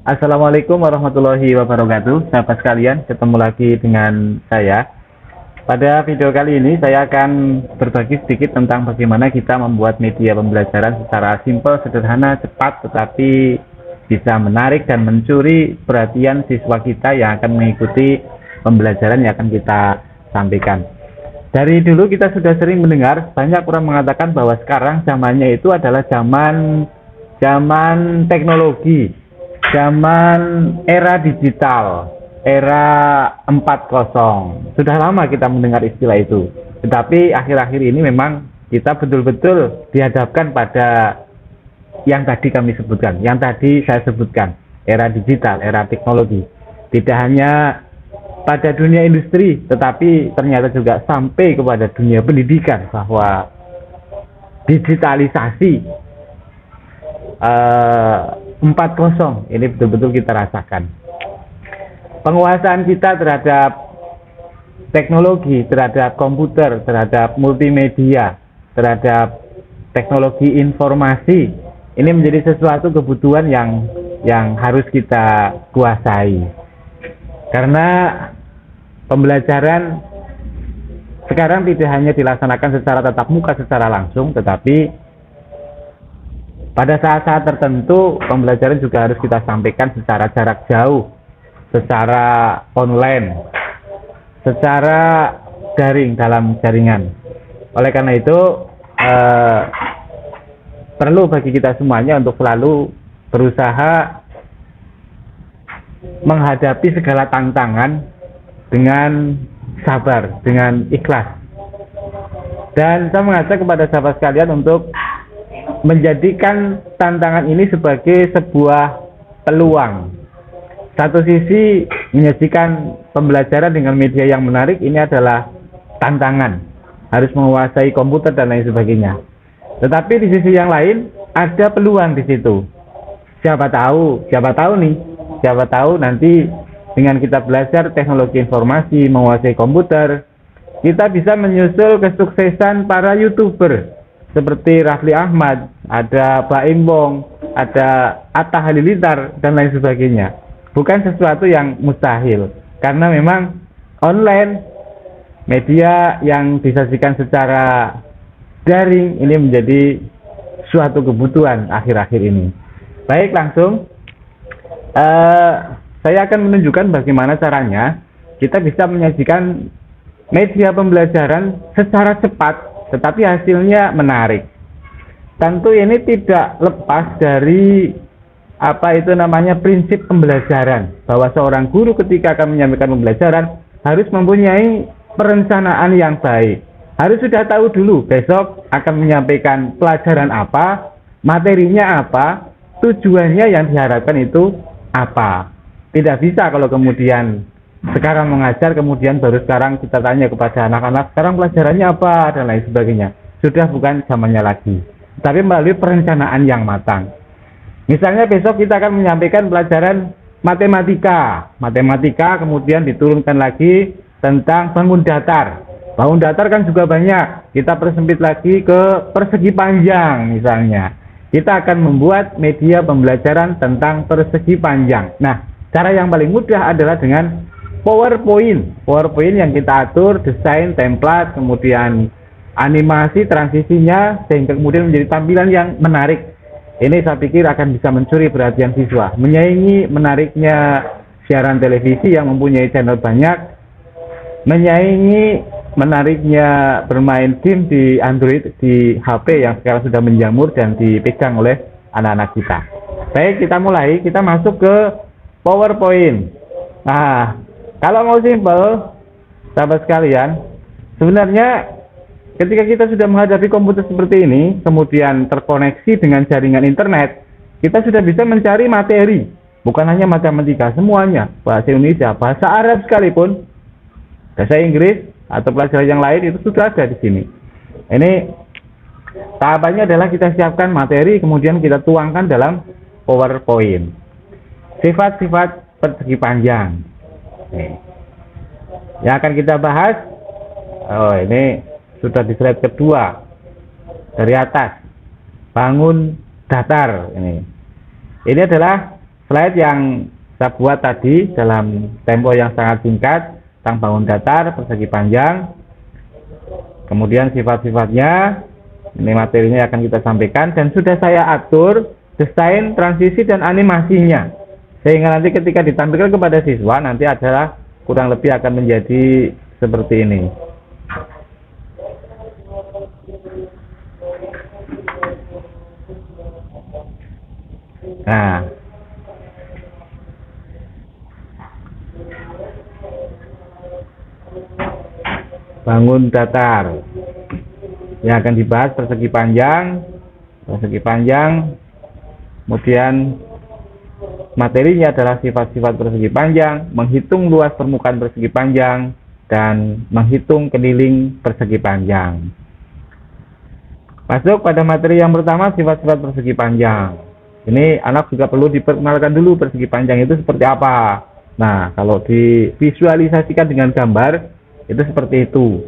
Assalamualaikum warahmatullahi wabarakatuh. Sahabat sekalian, ketemu lagi dengan saya. Pada video kali ini saya akan berbagi sedikit tentang bagaimana kita membuat media pembelajaran secara simpel, sederhana, cepat, tetapi bisa menarik dan mencuri perhatian siswa kita yang akan mengikuti pembelajaran yang akan kita sampaikan. Dari dulu kita sudah sering mendengar banyak orang mengatakan bahwa sekarang zamannya itu adalah zaman teknologi, zaman era digital, era 4.0. Sudah lama kita mendengar istilah itu. Tetapi akhir-akhir ini memang kita betul-betul dihadapkan pada yang tadi kami sebutkan, yang tadi saya sebutkan, era digital, era teknologi. Tidak hanya pada dunia industri, tetapi ternyata juga sampai kepada dunia pendidikan, bahwa digitalisasi 4.0 ini betul-betul kita rasakan. Penguasaan kita terhadap teknologi, terhadap komputer, terhadap multimedia, terhadap teknologi informasi, ini menjadi sesuatu kebutuhan yang harus kita kuasai. Karena pembelajaran sekarang tidak hanya dilaksanakan secara tatap muka, secara langsung, tetapi pada saat-saat tertentu pembelajaran juga harus kita sampaikan secara jarak jauh, secara online, secara daring dalam jaringan. Oleh karena itu perlu bagi kita semuanya untuk selalu berusaha menghadapi segala tantangan dengan sabar, dengan ikhlas. Dan saya mengajak kepada sahabat sekalian untuk menjadikan tantangan ini sebagai sebuah peluang. Satu sisi menyajikan pembelajaran dengan media yang menarik, ini adalah tantangan, harus menguasai komputer dan lain sebagainya. Tetapi di sisi yang lain ada peluang di situ. Siapa tahu nanti dengan kita belajar teknologi informasi, menguasai komputer, kita bisa menyusul kesuksesan para YouTuber seperti Rafli Ahmad, ada Baim Wong, ada Atta Halilintar dan lain sebagainya. Bukan sesuatu yang mustahil, karena memang online, media yang disajikan secara daring ini menjadi suatu kebutuhan akhir-akhir ini. Baik, langsung saya akan menunjukkan bagaimana caranya kita bisa menyajikan media pembelajaran secara cepat tetapi hasilnya menarik. Tentu ini tidak lepas dari prinsip pembelajaran, bahwa seorang guru ketika akan menyampaikan pembelajaran harus mempunyai perencanaan yang baik. Harus sudah tahu dulu besok akan menyampaikan pelajaran apa, materinya apa, tujuannya yang diharapkan itu apa. Tidak bisa kalau kemudian sekarang mengajar, kemudian baru sekarang kita tanya kepada anak-anak, sekarang pelajarannya apa, dan lain sebagainya. Sudah bukan zamannya lagi. Tapi melalui perencanaan yang matang. Misalnya besok kita akan menyampaikan pelajaran matematika, kemudian diturunkan lagi tentang bangun datar. Bangun datar kan juga banyak, kita persempit lagi ke persegi panjang misalnya. Kita akan membuat media pembelajaran tentang persegi panjang. Nah, cara yang paling mudah adalah dengan PowerPoint yang kita atur, desain, template, kemudian animasi, transisinya, sehingga kemudian menjadi tampilan yang menarik. Ini saya pikir akan bisa mencuri perhatian siswa, menyaingi menariknya siaran televisi yang mempunyai channel banyak, menyaingi menariknya bermain game di Android, di HP yang sekarang sudah menjamur dan dipegang oleh anak-anak kita. Baik, kita mulai, kita masuk ke PowerPoint. Nah, kalau mau simple, sahabat sekalian, sebenarnya ketika kita sudah menghadapi komputer seperti ini, kemudian terkoneksi dengan jaringan internet, kita sudah bisa mencari materi, bukan hanya matematika, semuanya, bahasa Indonesia, bahasa Arab sekalipun, bahasa Inggris, atau pelajaran yang lain itu sudah ada di sini. Ini tahapannya adalah kita siapkan materi, kemudian kita tuangkan dalam PowerPoint. Sifat-sifat persegi panjang. Yang akan kita bahas, ini sudah di slide kedua dari atas, bangun datar. Ini adalah slide yang saya buat tadi dalam tempo yang sangat singkat tentang bangun datar, persegi panjang, kemudian sifat-sifatnya. Ini materinya akan kita sampaikan dan sudah saya atur desain, transisi, dan animasinya, sehingga nanti ketika ditampilkan kepada siswa nanti adalah kurang lebih akan menjadi seperti ini. Nah, bangun datar yang akan dibahas persegi panjang, kemudian materinya adalah sifat-sifat persegi panjang, menghitung luas permukaan persegi panjang, dan menghitung keliling persegi panjang. Masuk pada materi yang pertama, sifat-sifat persegi panjang. Ini anak juga perlu diperkenalkan dulu persegi panjang itu seperti apa. Nah, kalau divisualisasikan dengan gambar itu seperti itu.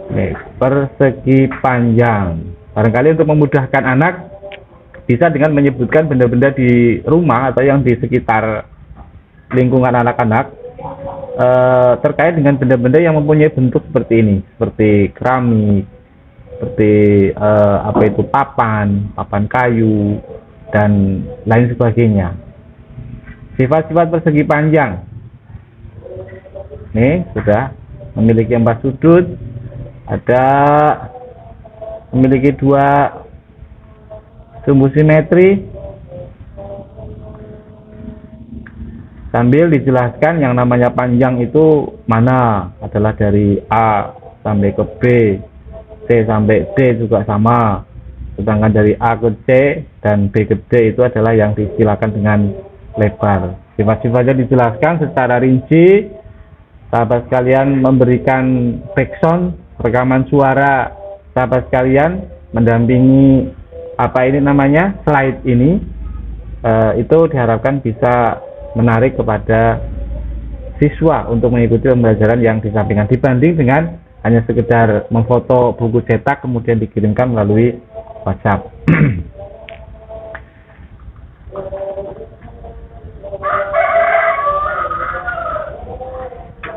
Nih, persegi panjang. Barangkali untuk memudahkan anak bisa dengan menyebutkan benda-benda di rumah atau yang di sekitar lingkungan anak-anak terkait dengan benda-benda yang mempunyai bentuk seperti ini, seperti keramik, seperti papan kayu, dan lain sebagainya. Sifat-sifat persegi panjang. Nih, sudah memiliki 4 sudut, memiliki 2 sumbu simetri, sambil dijelaskan yang namanya panjang itu mana, adalah dari A sampai ke B, C sampai D juga sama, sedangkan dari A ke C dan B ke D itu adalah yang diistilahkan dengan lebar. Sifat-sifatnya dijelaskan secara rinci. Sahabat sekalian memberikan background, rekaman suara sahabat sekalian mendampingi slide ini, itu diharapkan bisa menarik kepada siswa untuk mengikuti pembelajaran yang disampaikan, dibanding dengan hanya sekedar memfoto buku cetak kemudian dikirimkan melalui WhatsApp.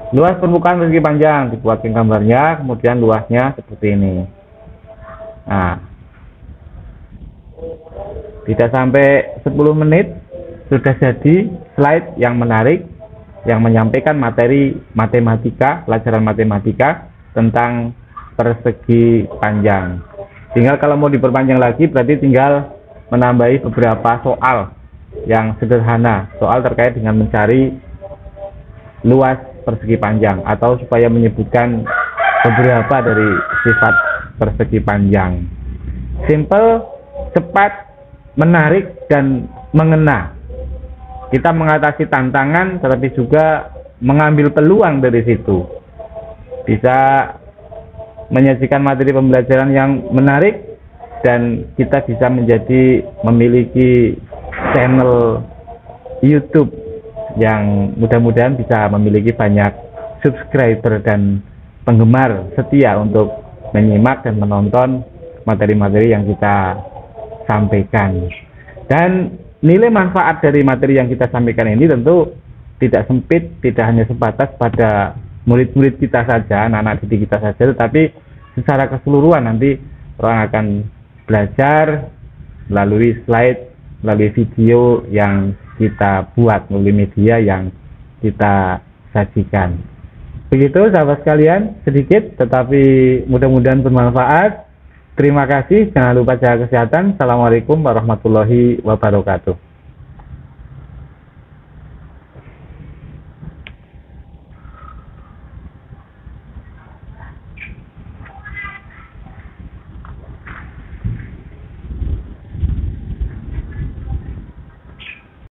Luas permukaan persegi panjang dibuatkan gambarnya, kemudian luasnya seperti ini. Nah, tidak sampai 10 menit sudah jadi slide yang menarik yang menyampaikan materi matematika, pelajaran matematika tentang persegi panjang. Tinggal kalau mau diperpanjang lagi berarti tinggal menambahi beberapa soal yang sederhana, soal terkait dengan mencari luas persegi panjang, atau supaya menyebutkan beberapa dari sifat persegi panjang. Simple, cepat, menarik, dan mengena. Kita mengatasi tantangan tetapi juga mengambil peluang dari situ. Bisa menyajikan materi pembelajaran yang menarik, dan kita bisa memiliki channel YouTube yang mudah-mudahan bisa memiliki banyak subscriber dan penggemar setia untuk menyimak dan menonton materi-materi yang kita sampaikan. Dan nilai manfaat dari materi yang kita sampaikan ini tentu tidak sempit, tidak hanya sebatas pada murid-murid kita saja, anak-anak didik kita saja, tetapi secara keseluruhan nanti orang akan belajar melalui slide, melalui video yang kita buat, melalui media yang kita sajikan. Begitu sahabat sekalian, sedikit tetapi mudah-mudahan bermanfaat. Terima kasih, jangan lupa jaga kesehatan. Assalamualaikum warahmatullahi wabarakatuh.